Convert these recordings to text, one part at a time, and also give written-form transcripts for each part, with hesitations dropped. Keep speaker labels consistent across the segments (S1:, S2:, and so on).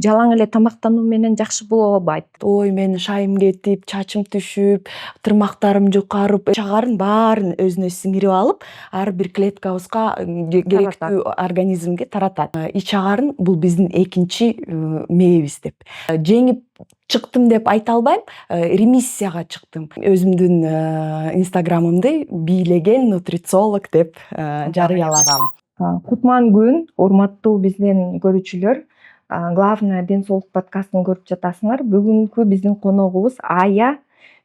S1: жалаң эле тамактануу менен жакшы боло албайт.
S2: Ой, менин шайым кетип, чачым түшүп, тырмактарым жукарып, чагарын баарын өзүнө сиңирип алып, ар бир клеткабызга керектүү организмге таратат. Ич агарын бул биздин экинчи мээбиз деп. Жеңип чыктым деп айта албайм, ремиссияга чыктым. Өзүмдүн инстаграмымды бийлеген нутрициолог деп жарыялагам.
S1: Кутман күн, урматтуу биздин көрүүчүлөр. Главное ден соолук подкастын көрүп жатасыңар. Бүгүнкү биздин коногубуз Ая,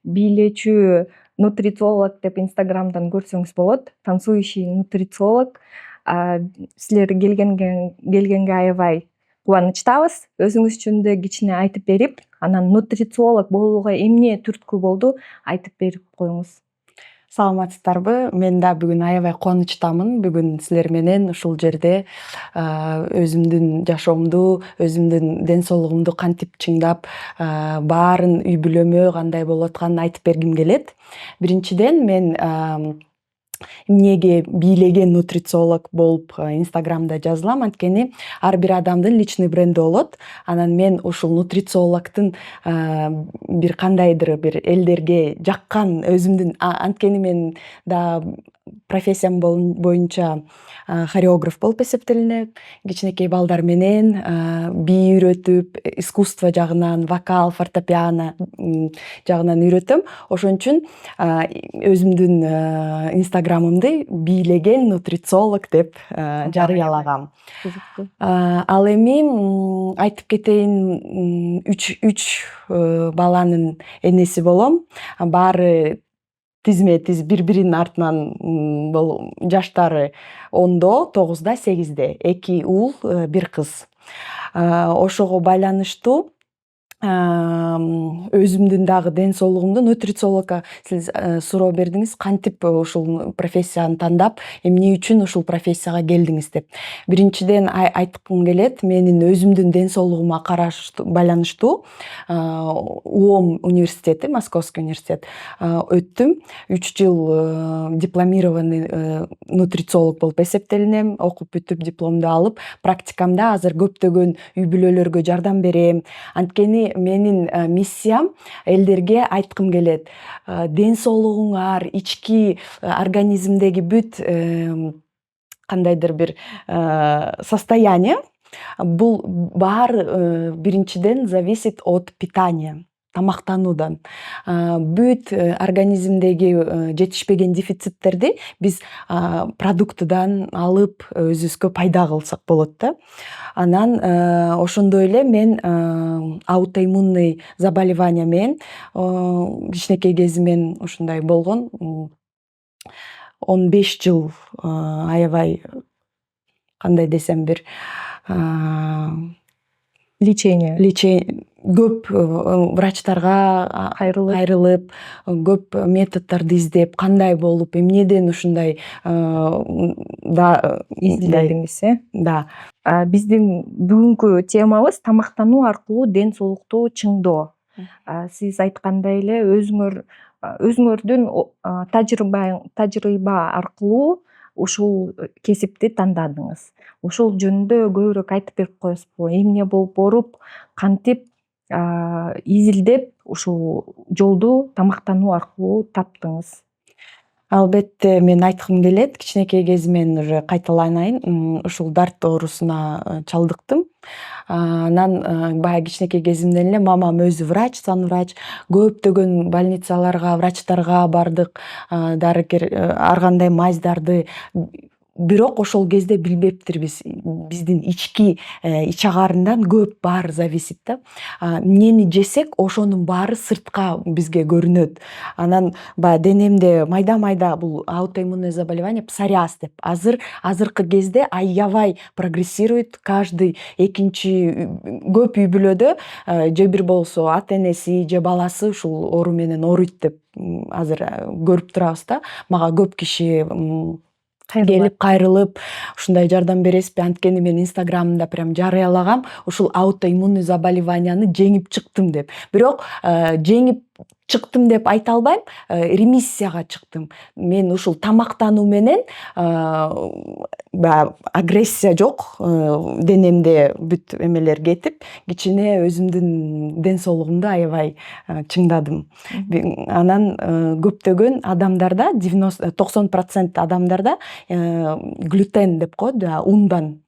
S1: бийлечү нутрициолог деп инстаграмдан көрсөңүз болот. Танцующий нутрициолог. Силер келгенге аябай кубанычтабыз. Өзүңүз жөнүндө кичине айтып берип, анан нутрициолог болууга эмне түрткү болду, айтып берип коюңуз.
S2: Саламатсыздарбы? Мен да бүгүн аябай кубанычтамын. Бүгүн силер менен ушул жерде өзүмдүн жашоомду, өзүмдүн ден соолугумду кантип чыңдап, баарын үй бүлөмө кандай болуп атканын айтып бергим келет. Биринчиден мен эмнеге бийлеген нутрициолог болуп инстаграмда жазылам, анткени ар бир адамдын личный бренди болот. Анан мен ушул нутрициологдун бир кандайдыр бир элдерге жаккан өзүмдүн, анткени мен да профессиям боюнча хореограф болуп эсептелинем. Кичинекей балдар менен бий үйрөтүп, искусство жагынан, вокал, фортепиано жагынан үйрөтөм. Ошон үчүн өзүмдүн инстаграмымды бийлеген нутрициолог деп жарыялагам. Ал эми айтып кетейин, 3 баланын энеси болом. Баары тизме-тиз бири-биринин артынан жаштары 10-до, 9-да, 8-де. 2 уул, 1 кыз. Ошого байланыштуу өзүмдүн дагы ден соолугумду нутрициологко сиз суроо бердиңиз, кантип ушул профессияны тандап, эмне үчүн ушул профессияга келдиңиз деп. Биринчиден айткым келет, менин өзүмдүн ден соолугума байланыштуу УОМ университети, Московский университет өттүм. 3 жыл дипломированный нутрициолог болуп эсептелинем. Окуп бүтүп дипломду алып, практикамда азыр көптөгөн үй бүлөлөргө жардам берем. Анткени менин миссиям элдерге айткым келет. Ден соолугуңар, ички организмдеги бүт кандайдыр бир состояние, бул баары биринчиден зависит от питания, тамактануудан. Бүт организмдеги жетишпеген дефициттерди биз продуктыдан алып өзүбүзгө пайда кылсак болот да. Анан ошондой эле мен аутоиммунный заболевание менен кичинекей кезимен ушундай болгон. 15 жыл аябай кандай десем бир
S1: Лечение.
S2: Көп врачтарга кайрылып, көп методдорду издеп, кандай болуп, эмнеден ушундай
S1: изилдедиңиз,
S2: Да.
S1: Биздин бүгүнкү темабыз тамактануу аркылуу ден соолукту чыңдоо. Сиз айткандай эле өзүңөрдүн тажрыйба аркылуу ушул кесипти тандадыңыз. Ушул жөнүндө көбүрөөк айтып берип коесузбу? Эмне болуп ооруп, кантип изилдеп ушул жолду тамактануу аркылуу таптыңыз?
S2: Албетте, мен айткым келет, кичинекей кезимен уже кайталанайын, ушул дарт оорусуна чалдыктым. Анан баягы кичинекей кезимден эле мамам өзү врач, санврач, көптөгөн больницаларга, врачтарга бардык, дарыгер ар кандай маздарды. Бирок ошол кезде билбептирбиз, биздин ички ич агарындан көп баары зависит да. Эмнени жесек, ошонун баары сыртка бизге көрүнөт. Анан баягы денемде майда-майда бул аутоиммунный заболевание, псориаз деп. Азыркы кезде аябай прогрессирует. Каждый экинчи көп үй бүлөдө же бир болсо ата энеси же баласы ушул оору менен ооруйт деп азыр көрүп турабыз да. Мага көп киши келип кайрылып, ушундай жардам бересизби? Анткени мен инстаграмымда прям жарыялагам, ушул аутоиммунный заболеванияны жеңип чыктым деп. Бирок жеңип чыктым деп айта албайм, ремиссияга чыктым. Мен ушул тамактануу менен баягы агрессия жок, денемде бүт эмелер кетип, кичине өзүмдүн ден соолугумду аябай чыңдадым. Анан көптөгөн адамдарда 90% адамдарда глютен деп коет, ундан,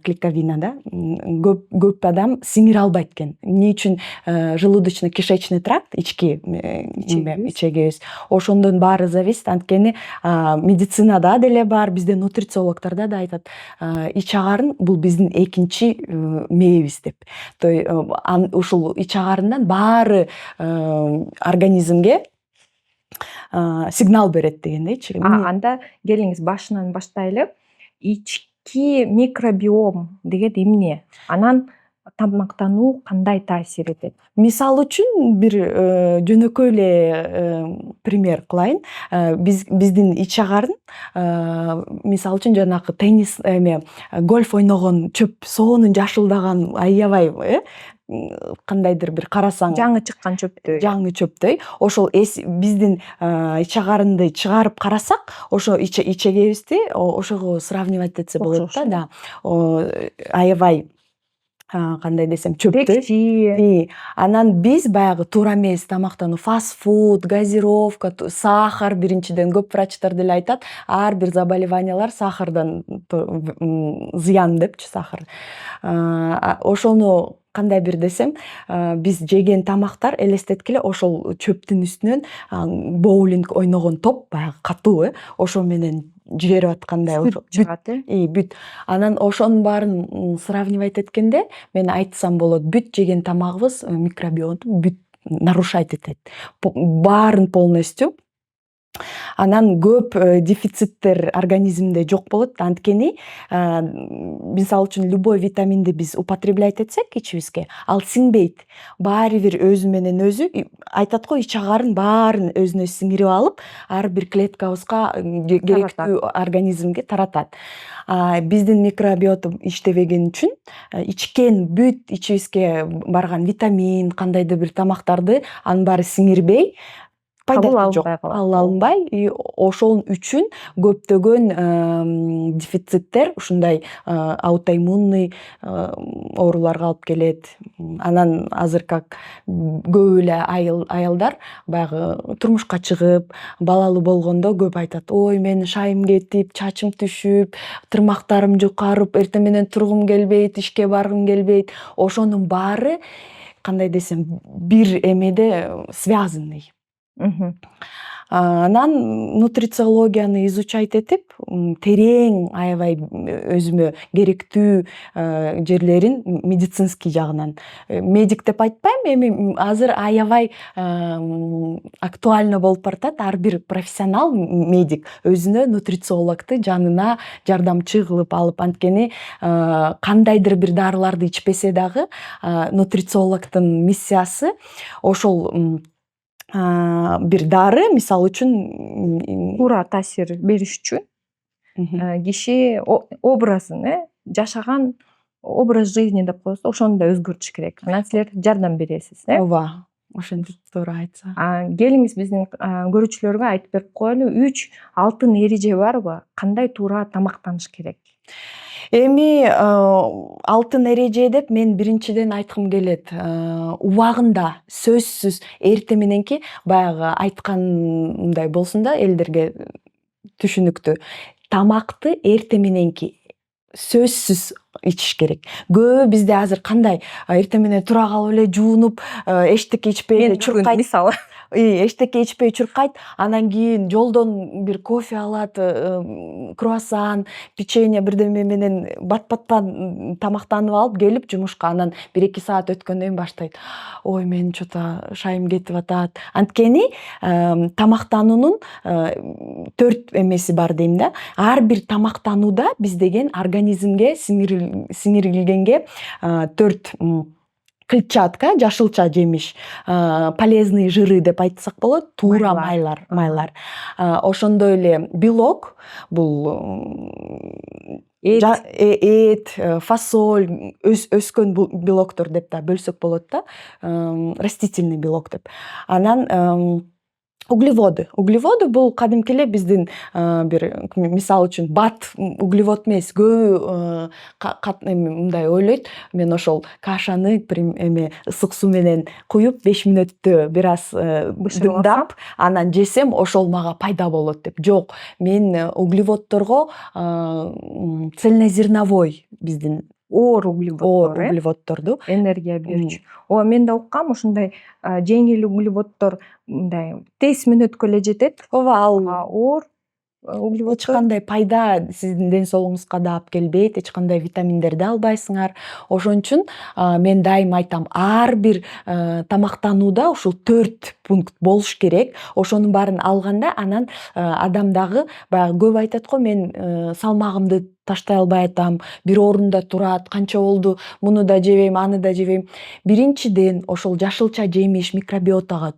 S2: клейковинада көп адам сиңире албайт экен. Эмне үчүн? Желудочно-кишечный тракт, ички ичегибиз. Ошондон баары зависит. Анткени медицинада деле бар, бизде нутрициологдорда да айтат, ич агарын бул биздин экинчи мээбиз деп. Ушул ич агарындан баары организмге сигнал берет дегендейчи.
S1: Анда келиңиз башынан баштайлы. Ички микробиом деген эмне? Анан тамактануу кандай таасир этет?
S2: Мисал үчүн бир жөнөкөй эле пример кылайын. Биздин ич агарын мисал үчүн жанагы теннис гольф ойногон чөп, соонун жашылдаган аябай кандайдыр бир карасаң
S1: Жаңы чыккан чөптөй.
S2: Ошол биздин ич агарынды чыгарып карасак, ошо ичегибизди ошого сравнивать этсе болот да. Аябай кандай десем, чөптөй. Анан биз баягы туура эмес тамактануу, фастфуд, газировка, сахар, биринчиден көп врачтар деле айтат, ар бир заболеваниялар сахардан зыян депчи, сахар. Ошону кандай бир десем, биз жеген тамактар элестеткиле ошол чөптүн үстүнөн боулинг ойногон топ, баягы катуу, ошо менен жиберип аткандай
S1: чыгат.
S2: Бүт. Анан ошонун баарын сравнивать эткенде, мен айтсам болот, бүт жеген тамагыбыз микробиомду бүт нарушать этет. Баарын полностью. Анан көп дефициттер организмде жок болот. Анткени мисалы үчүн любой витаминди биз употреблять этсек ичибизге, ал сиңбейт. Баары бир өзү менен өзү айтат го, ич агарын баарын өзүнө сиңирип алып, ар бир клеткабызга керектүү организмге таратат. Биздин микробиота иштебеген үчүн ичкен бүт ичибизге барган витамин, кандайдыр бир тамактарды анын баары сиңирбей, ала алынбай, ошол үчүн көптөгөн дефициттер, ушундай аутоиммунный ооруларга алып келет. Анан азыр как көп эле аялдар баягы турмушка чыгып, балалуу болгондо көп айтат: "Ой, менин шайым кетип, чачым түшүп, тырмактарым жукарып, эртең менен тургум келбейт, ишке баргым келбейт". Ошонун баары кандай десем, бир эмеде связанный. Анан нутрициологияны изучать этип, терең аябай өзүмө керектүү жерлерин медицинский жагынан, медик деп айтпайм, эми азыр аябай актуально болуп баратат. Ар бир профессионал медик өзүнө нутрициологду жанына жардамчы кылып алып, анткени кандайдыр бир дарыларды ичпесе дагы нутрициологдун миссиясы ошол бир дары, мисалы үчүн,
S1: туура таасир бериш үчүн киши образын, жашаган образ жизни деп коебуз, ошону да өзгөртүш керек. Анан силер жардам бересиз,
S2: Ооба, ошентип туура айтса.
S1: Келиңиз биздин көрүүчүлөргө айтып берип коелу, 3 алтын эреже барбы? Кандай туура тамактаныш керек?
S2: Эми алтын эреже деп мен биринчиден айткым келет. Убагында сөзсүз эртең мененки, баягы айткандай болсун да элдерге түшүнүктүү. Тамакты эртең мененки сөзсүз ичиш керек. Көбү бизде азыр кандай эртең менен тура калып эле жуунуп, эчтеке ичпей чуркайт.
S1: Мисалы
S2: Эчтеке ичпей чуркайт, анан кийин жолдон бир кофе алат, круассан, печенье бирдеме менен бат-баттан тамактанып алып келип жумушка, анан 1-2 саат өткөндөн кийин баштайт: "Ой, менин чота шайым кетип атат". Анткени тамактануунун 4 эмеси бар дейм да. Ар бир тамактанууда биз деген организмге сиңирилгенге 4 клетчатка, жашылча жемиш, полезные жиры деп айтсак болот, туура майлар. Ошондой эле белок, бул эт, фасоль, өскөн белоктор деп да бөлсөк болот да, растительный белок деп. Анан углеводы бул кадимки эле биздин бир мисал үчүн бат углевод эмес. Көбү мындай ойлойт, мен ошол кашаны ысык суу менен куюп 5 мүнөттө бир аз дымдап анан жесем ошол мага пайда болот деп. Жок, мен углеводдорго цельнозерновой биздин
S1: оор
S2: оор
S1: углеводдор,
S2: углеводдорду
S1: энергия берүүчү. Ооба мен да уккам ушундай жеңил углеводдор мындай 5 мүнөткө эле жетет.
S2: ооба, ал
S1: Оор
S2: эч кандай пайда сиздин ден соолугуңузга да алып келбейт, эч кандай витаминдерди албайсыңар. Ошон үчүн мен дайым айтам, ар бир тамактанууда ушул 4 пункт болуш керек. Ошонун баарын алганда анан адам дагы баягы көп айтат го, мен салмагымды таштай албай атам, бир орунда турат, канча болду, муну да жебейм, аны да жебейм. Биринчиден ошол жашылча жемиш микробиотага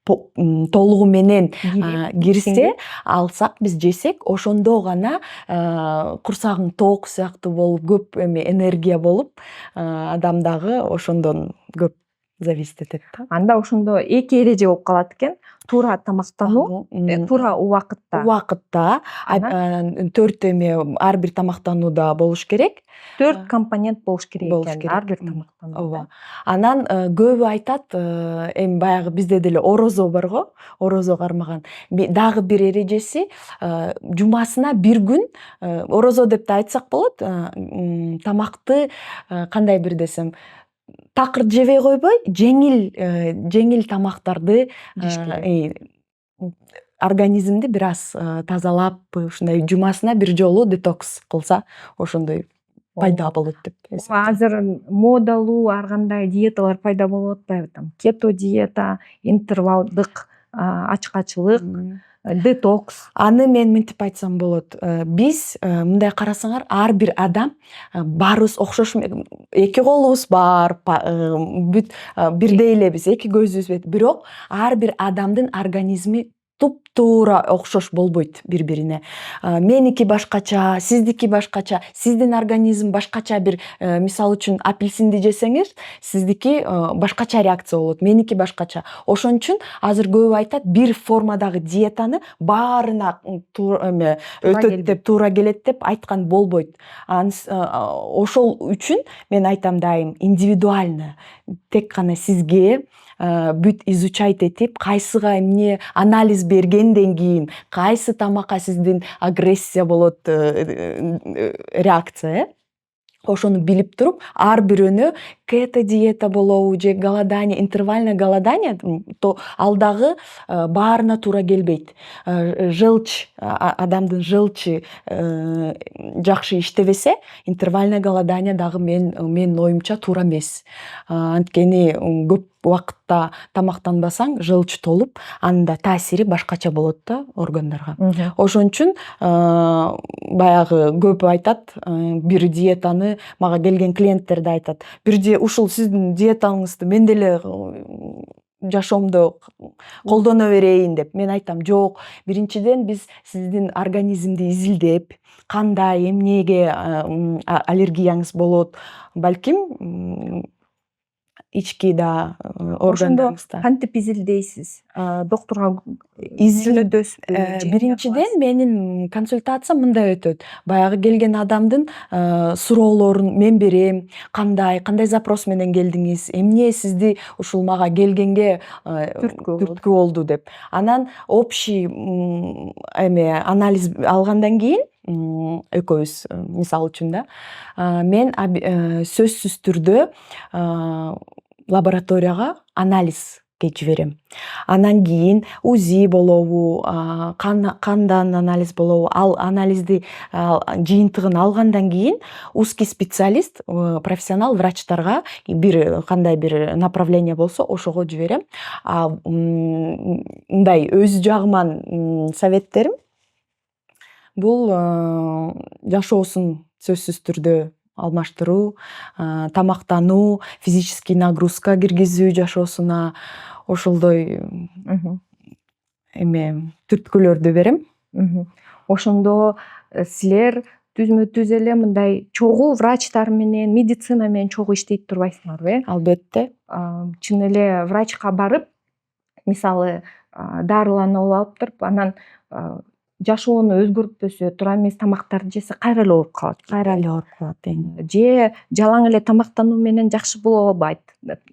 S2: толугу менен кирсе, алсак, биз жесек, ошондо гана курсагың ток сыяктуу болуп, көп энергия болуп, адам дагы ошондон көп зависит этет да.
S1: Анда ошондо эки эреже болуп калат экен. Туура тамактануу, туура убакытта.
S2: Анан 4 ар бир тамактанууда болуш керек.
S1: 4 компонент болуш керек экен ар бир тамактанууда.
S2: Ооба. Анан көбү айтат, эми баягы бизде деле орозо бар го, орозо кармаган. Дагы бир эрежеси, жумасына бир күн, орозо деп да айтсак болот, тамакты кандай бир десем, такыр жебей койбой, жеңил тамактарды организмди бир аз тазалап, ушундай жумасына бир жолу детокс кылса, ошондой пайда болот деп эсептейм.
S1: Азыр модалуу ар кандай диеталар пайда болуп атпайбы, там кето диета, интервалдык ачкачылык, детокс. Аны
S2: мен мынтип айтсам болот. Биз мындай карасаңар, ар бир адам баарыбыз окшош, эки колубуз бар, бүт бирдей элебиз, эки көзүбүз, бирок ар бир адамдын организми туп-туура окшош болбойт бири-бирине. Меники башкача, сиздики башкача, сиздин организм башкача бир, мисалы үчүн апельсинди жесеңиз, сиздики башкача реакция болот, меники башкача. Ошон үчүн азыр көбү айтат, бир формадагы диетаны баарына өтөт деп, туура келет деп айткан болбойт. Ошол үчүн мен айтам дайым, индивидуально, тек гана сизге бүт изучать этип, кайсыга эмне анализ бергенден кийин, кайсы тамакка сиздин агрессия болот, реакция, ошону билип туруп, ар бирөөнө кето диета болобу же голодание, интервальное голодание, то ал дагы баарына туура келбейт. Желчь, адамдын желчи жакшы иштебесе, интервальное голодание дагы менин оюмча туура эмес. Анткени көп убакытта тамактанбасаң, желчь толуп, анын да таасири башкача болот да органдарга. Ошон үчүн баягы көп айтат, бир диетаны, мага келген клиенттер да айтат, бирде ушул сиздин диетаңызды мен деле жашоомдо колдоно берейин деп. Мен айтам, жок, биринчиден биз сиздин организмди изилдеп, кандай, эмнеге аллергияңыз болот, балким ички да органдарыңызда.
S1: Ошондо кантип изилдейсиз? Доктурга изилдөсүзбү?
S2: Биринчиден менин консультациям мындай өтөт. Баягы келген адамдын суроолорун мен берем, кандай запрос менен келдиңиз, эмне сизди ушул мага келгенге түрткү болду деп. Анан общий анализ алгандан кийин, экөөбүз мисалы үчүн да, мен сөзсүз түрдө лабораторияга анализге жиберем. Анан кийин УЗИ болобу, кандан анализ болобу, ал анализди жыйынтыгын алгандан кийин узкий специалист, профессионал врачтарга бир кандай бир направление болсо ошого жиберем. Мындай өз жагыман советтерим, бул жашоосун сөзсүз түрдө алмаштыруу, тамактануу, физический нагрузка киргизүү жашоосуна, ошолдой түрткүлөрдү берем.
S1: Ошондо силер түзмө түз эле мындай чогуу врачтар менен, медицина менен чогуу иштейт турбайсыңарбы?
S2: Албетте.
S1: Чын эле врачка барып, мисалы дарыланып алып туруп, анан жашоону өзгөртпөсө, туура эмес тамактарды жесе кайра эле ооруп калат.
S2: Кайра эле ооруп калат.
S1: Же жалаң эле тамактануу менен жакшы боло албайт.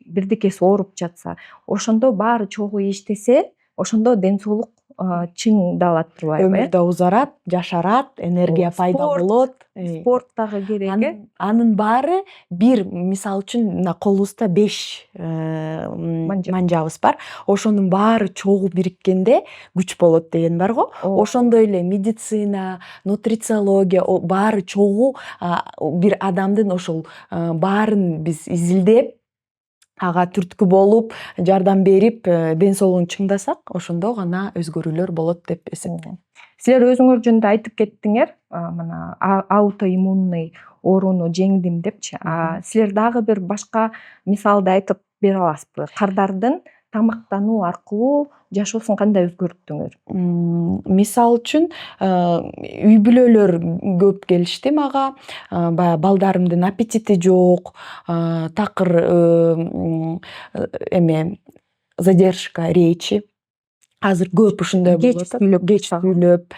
S1: Бирдикеси ооруп жатса, ошондо баары чогуу иштесе, ошондо ден соолук чыңдалат турбайбы?
S2: Өмүр да узарат, жашарат, энергия пайда болот.
S1: Спорт дагы керек,
S2: Анын баары бир, мисалы үчүн мына колубузда 5 манжабыз бар. Ошонун баары чогуу бириккенде күч болот деген бар го. Ошондой эле медицина, нутрициология баары чогуу бир адамдын ошол баарын биз изилдеп, ага түрткү болуп, жардам берип, ден соолугун чыңдасак, ошондо гана өзгөрүүлөр болот деп эсептейм.
S1: Силер өзүңөр жөнүндө айтып кеттиңер, мына аутоиммунный ооруну жеңдим депчи. Силер дагы бир башка мисалды айтып бере аласызбы? Кардардын тамактануу аркылуу жашоосун кандай өзгөрттүңөр?
S2: Мисал үчүн үй бүлөлөр көп келишти мага. Баягы балдарымдын аппетити жок, такыр задержка речи. Азыр көп ушундай болуп атат. Кеч сүйлөп.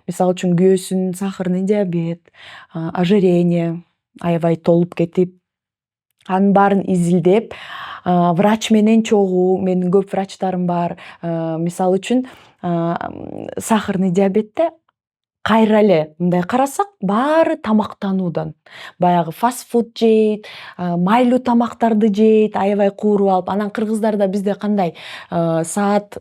S2: Мисалы үчүн күйөөсүн сахарный диабет, ожирение, аябай толуп кетип, анын баарын изилдеп, врач менен чогуу, менин көп врачтарым бар. Мисалы үчүн сахарный диабетте кайра эле мындай карасак, баары тамактануудан. Баягы фастфуд жейт, майлуу тамактарды жейт, аябай кууруп алып. Анан кыргыздарда бизде кандай саат,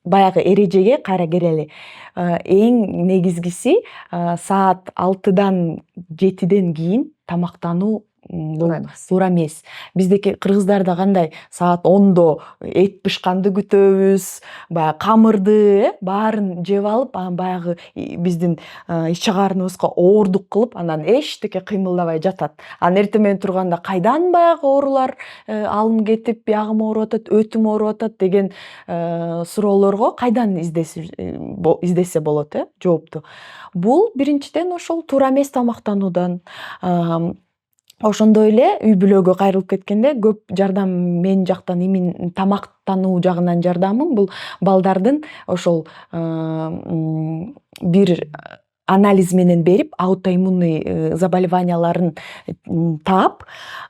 S2: баягы эрежеге кайра келели. Эң негизгиси саат 6-дан 7-ден кийин тамактануу туура эмес. Биздеки кыргыздарда кандай саат 10-до эт бышканды күтөбүз, баягы камырды, баарын жеп алып, анан баягы биздин ич карыныбызга оордук кылып, анан эчтеке кыймылдабай жатат. Анан эртең менен турганда кайдан баягы оорулар алым кетип, биягым ооруп атат, өтүм ооруп атат деген суроолорго кайдан издесе болот, жоопту. Бул биринчиден ошол туура эмес тамактануудан. Ошондой эле үй бүлөгө кайрылып кеткенде, көп жардам мен жактан, эмин тамактануу жагынан жардамым бул балдардын ошол бир анализ менен берип, аутоиммунный заболеванияларын таап,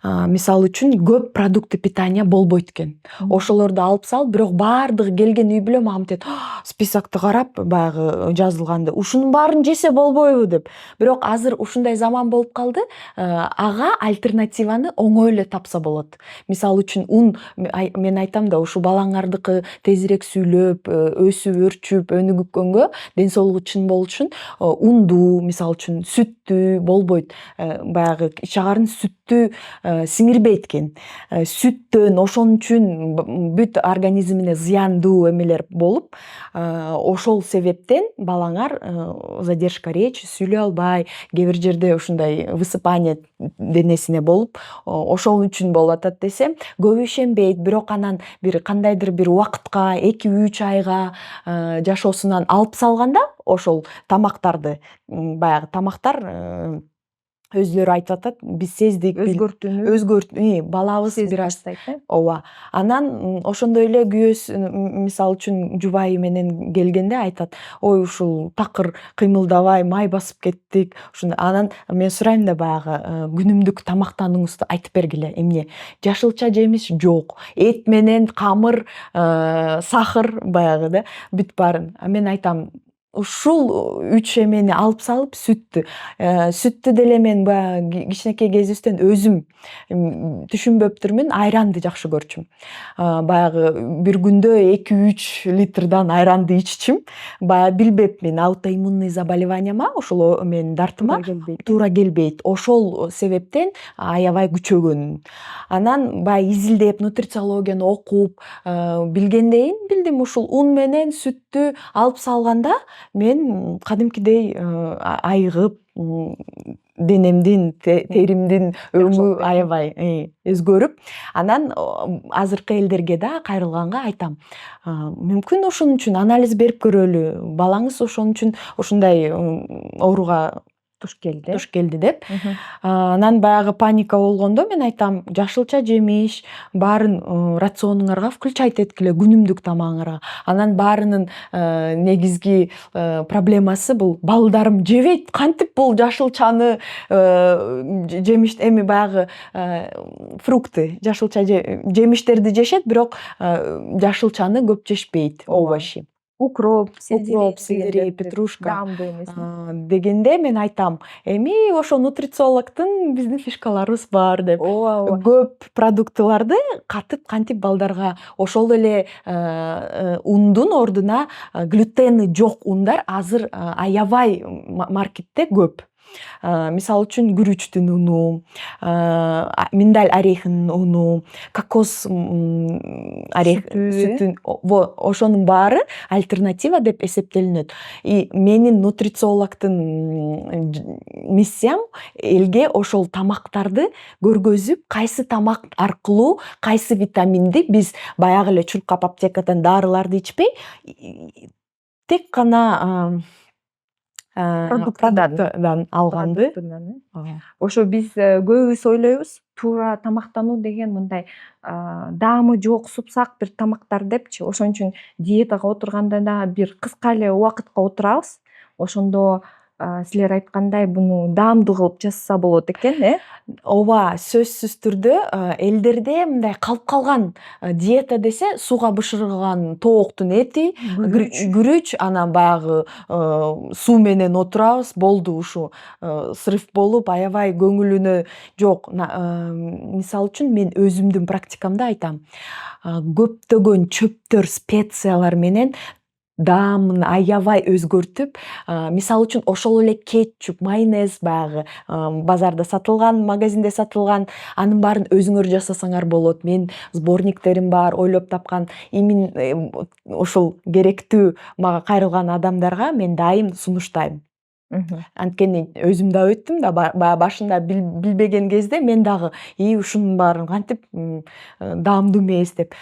S2: мисалы үчүн көп продукты питания болбойт экен. Ошолорду алып салып, бирок баардыгы келген үй бүлө мага мынтет, списокты карап, баягы жазылганды, ушунун баарын жесе болбойбу деп. Бирок азыр ушундай заман болуп калды, ага альтернативаны оңой эле тапса болот. Мисалы үчүн ун, мен айтам да, ушу балаңардыкы тезирээк сүйлөп, өсүп, өрчүп, өнүгүпкөнгө, ден соолугу чың болуш үчүн унду, мисалы үчүн сүттү болбойт. Баягы ич агарын сүттү сиңирбейт экен. Сүттөн ошон үчүн бүт организмине зыяндуу эмелер болуп, ошол себептен балаңар задержка речи, сүйлөй албай, кээ бир жерде ушундай высыпание денесине болуп, ошол үчүн болуп атат десем, көбү ишенбейт. Бирок анан бир кандайдыр бир убакытка, 2-3 айга жашоосунан алып салганда, ошол тамактарды, баягы тамактар өзүлөрү айтып атат, биз сездик, балабыз бир аз ооба. Анан ошондой эле күйөөсү, мисалы үчүн жубайы менен келгенде айтат, ой, ушул такыр кыймылдабай, май басып кеттик. Анан мен сурайм да, баягы күнүмдүк тамактанууңузду айтып бергиле. Эмне? Жашылча жемиш жок, эт менен камыр, сахар, баягы да, бүт баарын. Мен айтам, ушул 3 эмени алып салып, сүттү деле мен баягы кичинекей кезибизден өзүм түшүнбөптүрмүн, айранды жакшы көрчүм. Баягы бир күндө 2-3 литрдан айранды иччим. Баягы билбепмин, аутоиммунный заболеванияма, ошол менин дартыма туура келбейт. Ошол себептен аябай күчөгөн. Анан баягы изилдеп, нутрициологияны окуп, билдим, ушул ун менен сүттү алып салганда мен кадимкидей айыгып, денемдин теримдин өңү
S1: Жакшылык
S2: аябай өзгөрүп, анан азыркы элдерге да кайрылганга айтам, мүмкүн ошон үчүн анализ берип көрөлү, балаңыз ошон үчүн ушундай ооруга
S1: туш келди.
S2: туш келди деп. Анан баягы паника болгондо мен айтам, жашылча жемиш баарын рационуңарга включать эткиле, күнүмдүк тамагыңарга. Анан баарынын негизги проблемасы бул балдарым жебейт. Кантип бул жашылчаны жемиш эми баягы фрукты, жашылча жемиштерди жешет, бирок жашылчаны көп жешпейт, овощи.
S1: Укроп,
S2: Сельдерей, петрушка
S1: даамдуу эмес.
S2: дегенде мен айтам, эми ошо нутрициологдун биздин фишкаларыбыз бар деп.
S1: Ооба.
S2: Көп продуктыларды катып кантип балдарга, ошол эле ундун ордуна глютени жок ундар азыр аябай маркетте көп. Мисалы үчүн күрүчтүн уну, миндаль орехинин уну, кокос сүтүн, ошонун баары альтернатива деп эсептелинет. И менин нутрициологдун миссиям элге ошол тамактарды көргөзүп, кайсы тамак аркылуу кайсы витаминди биз баягы эле чуркап аптекадан дарыларды ичпей, тек гана продуктадан алганды.
S1: Ошо биз көбүбүз ойлойбуз, туура тамактануу деген мындай даамы жок, супсак бир тамактар депчи. Ошон үчүн диетага отурганда да бир кыска эле убакытка отурабыз. Ошондо силер айткандай буну даамдуу кылып жасаса болот экен,
S2: Ооба, сөзсүз түрдө элдерде мындай калып калган диета десе сууга бышырылган тооктун эти, күрүч, анан баягы суу менен отурабыз, болду ушу срыв болуп, аябай көңүлүнө жок. Мисалы үчүн мен өзүмдүн практикамда айтам. Көптөгөн чөптөр, специялар менен даамын аябай өзгөртүп, мисалы үчүн ошол эле кетчуп, майонез баягы базарда сатылган, магазинде сатылган, анын баарын өзүңөр жасасаңар болот. Мен сборниктерим бар, ойлоп тапкан. Имин ошол керектүү мага кайрылган адамдарга мен дайым сунуштайм. Анткени өзүм да өттүм да, баягы башында билбеген кезде мен дагы ушунун баарын кантип даамдуу эмес деп.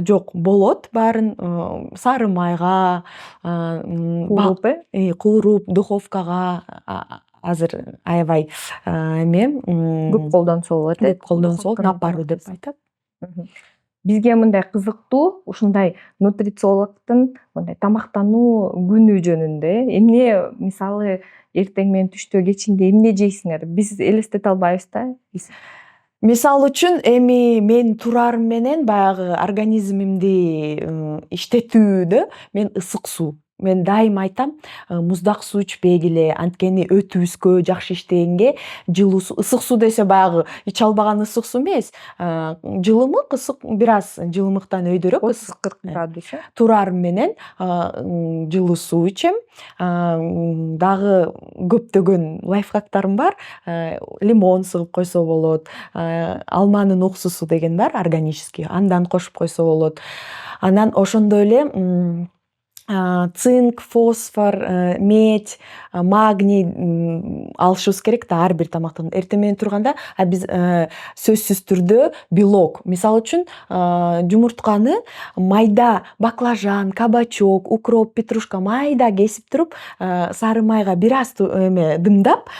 S2: Жок, болот баарын сары майга, кууруп, духовкага азыр аябай
S1: көп колдонсо болот,
S2: көп колдонсо болот, напару деп айтат.
S1: Бизге мындай кызыктуу, ушундай нутрициологдун мындай тамактануу күнү жөнүндө, эмне мисалы эртең менен түштө кечинде эмне жейсиңер? Биз элестете албайбыз да.
S2: Мисалы үчүн эми мен турарым менен баягы организмимди иштетүүдө мен ысык суу. Мен дайым айтам, муздак суу ичпегиле, анткени өтүбүзгө жакшы иштегенге жылуу суу, ысык суу десе баягы иче албаган ысык суу эмес, жылымык, ысык, бир аз жылымыктан өйдөрөөк,
S1: 30-40 градус.
S2: Турарым менен жылуу суу ичем. Дагы көптөгөн лайфхактарым бар. Лимон сыгып койсо болот, алманын уксусу деген бар, органический, андан кошуп койсо болот. Анан ошондой эле цинк, фосфор, медь, магний алышыбыз керек да ар бир тамактан. Эртең менен турганда биз сөзсүз түрдө белок, мисалы үчүн жумуртканы майда, баклажан, кабачок, укроп, петрушка майда кесип туруп, сары майга бир аз дымдап,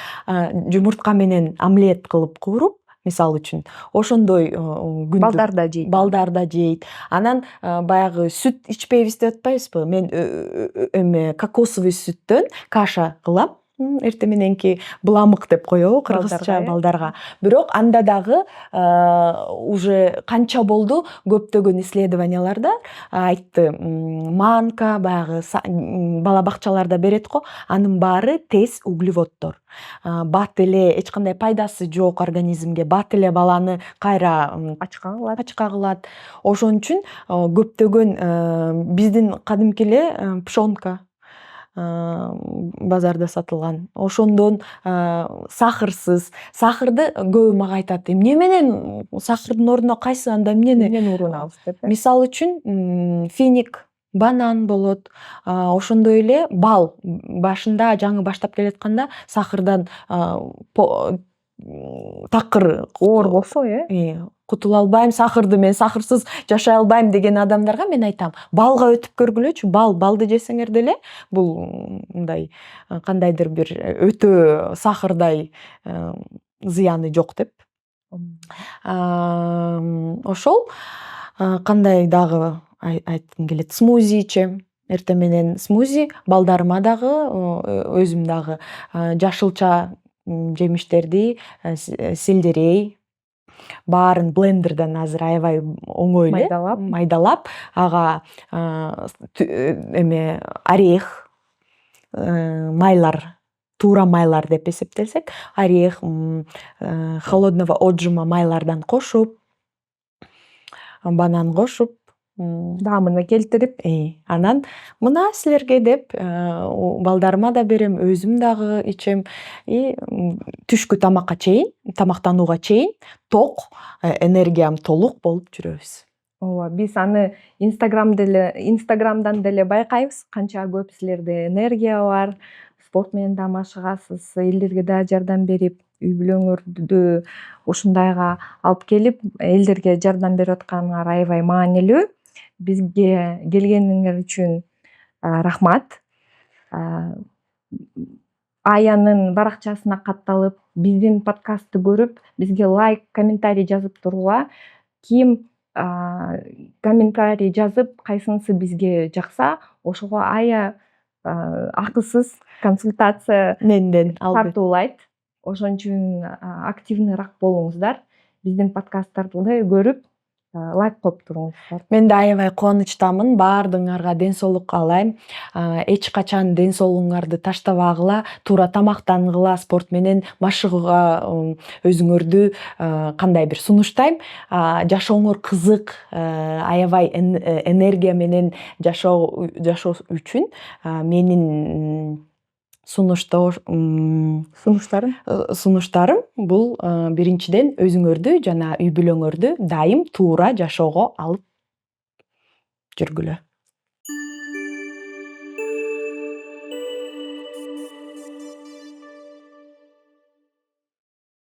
S2: жумуртка менен омлет кылып кууруп, мисалы үчүн, ошондой
S1: балдар да жейт.
S2: Балдар да жейт. Анан баягы сүт ичпейбиз деп атпайбызбы? Мен кокосовый сүттөн каша кылам. Эртең мененки буламык деп коебу кыргызча балдарга. Бирок анда дагы уже канча болду көптөгөн исследованияларда айтты, манка баягы бала бакчаларда берет го, анын баары тез углеводдор. Бат эле эч кандай пайдасы жок организмге, бат эле баланы кайра ачка кылат. Ошон үчүн көптөгөн биздин кадимки эле пшонка базарда сатылган. Ошондон сахарсыз. Сахарды көбү мага айтат, эмне менен сахардын ордуна кайсы анда эмнени
S1: урунабыз деп.
S2: Мисалы үчүн финик банан болот. Ошондой эле бал. Башында жаңы баштап келатканда сахардан такыр
S1: оор болсо
S2: кутула албайм, сахарды мен сахарсыз жашай албайм деген адамдарга мен айтам, балга өтүп көргүлөчү. Балды жесеңер деле бул мындай кандайдыр бир өтө сахардай зыяны жок деп. Ошол кандай дагы айткым келет, смузи ичем. Эртең менен смузи, балдарыма дагы, өзүм дагы жашылча жемиштерди, сельдерей баарын блендерден азыр аябай оңой эле майдалап, ага эме орех, майлар, туура майлар деп эсептесек, орех, холодного отжима майлардан кошуп, банан кошуп,
S1: даамына келтирип,
S2: анан мына силерге деп балдарыма да берем, өзүм дагы ичем. И түшкү тамакка чейин, тамактанууга чейин ток, энергиям толук болуп жүрөбүз.
S1: ооба, биз аны инстаграмдан деле байкайбыз, канча көп силерде энергия бар, спорт менен да машыгасыз, элдерге да жардам берип, үй бүлөңөрдү ушундайга алып келип, элдерге жардам берип атканыңар аябай маанилүү. Бизге келгениңер үчүн рахмат. Аянын баракчасына катталып, биздин подкастты көрүп, бизге лайк, комментарий жазып тургула. Ким комментарий жазып, кайсынысы бизге жакса, ошого Ая акысыз консультация
S2: Менден
S1: тартуулайт. Ошон үчүн активныйраак болуңуздар. Биздин подкасттарды көрүп, лайк коюп туруңуздар.
S2: Мен да аябай кубанычтамын. Баардыгыңарга ден соолук каалайм. Эч качан ден соолугуңарды таштабагыла, туура тамактангыла, спорт менен машыгууга өзүңөрдү кандай бир сунуштайм. Жашооңор кызык, аябай энергия менен жашоо үчүн менин сунуштарым бул биринчиден өзүңөрдү жана үй бүлөңөрдү дайым туура жашоого алып жүргүлө.